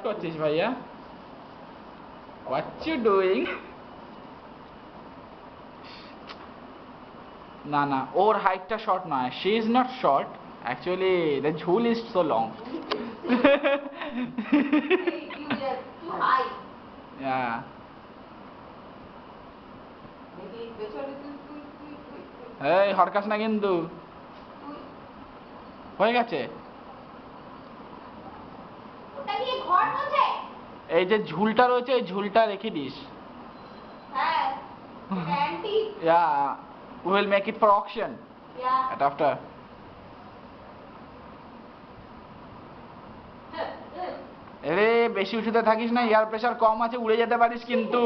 করছিস ভাইয়া? What you doing? না না, ওর হাইটটা শর্ট নয়, she is not short, actually the ঝুল is so long. Too high. Yeah. এই হরকাস না কিন্তু, হয়ে গেছে। ওটা কি ঘর মোছে? এই যে ঝুলটা রয়েছে, এই ঝুলটা রেখে দিস। হ্যাঁ, anti. Yeah, we will make it for auction Yeah. at after. এরে বেশি উঁচুতে থাকিস না, এয়ার প্রেসার কম আছে, উড়ে যেতে পারিস কিন্তু।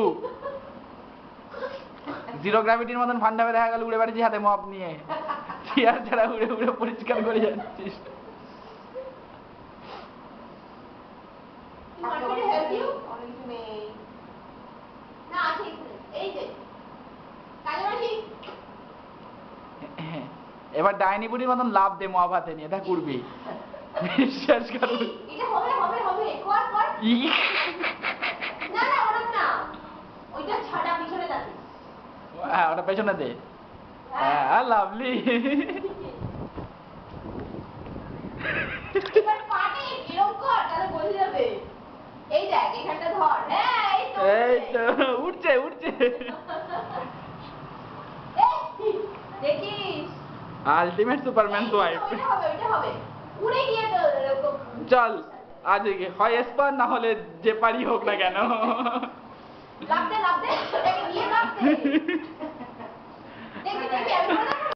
জিরো গ্র্যাভিটির মতন ফান্ডাবে দেখা গেল উড়ে বেড়াচ্ছিস হাতে মপ নিয়ে, চেয়ার ছাড়া উড়ে উড়ে পরিষ্কার করে যাচ্ছিস। You want me to help you? না, আছে এখানে। এই যে। কাজে এবার ডাইনি বুড়ির মতন লাভ দে মপ হাতে নিয়ে, তা করবি। বিশ্বাস কর। এটা হবে হবে হবে। কর কর। না না ওরকম না। ওইটা ছাড়া পিছনে যাচ্ছে। হ্যাঁ, ওটা পেছনে দে। হ্যাঁ, লাভলি। এবার পাটে এরকম কর, তাহলে বোঝা যাবে। এই দেখ, এখানটা ধর। হ্যাঁ, এই তো উঠছে উঠছে। দেখিস। Ultimate Superman wife. ওইটা হবে ওইটা হবে। উড়ে গিয়ে তো এরকম। চল আজকে হয় স্পার, না হলে যে পারি হোক না কেন। লাভ দে এটাকে নিয়ে লাভ দে। দেখবি দেখবি আমি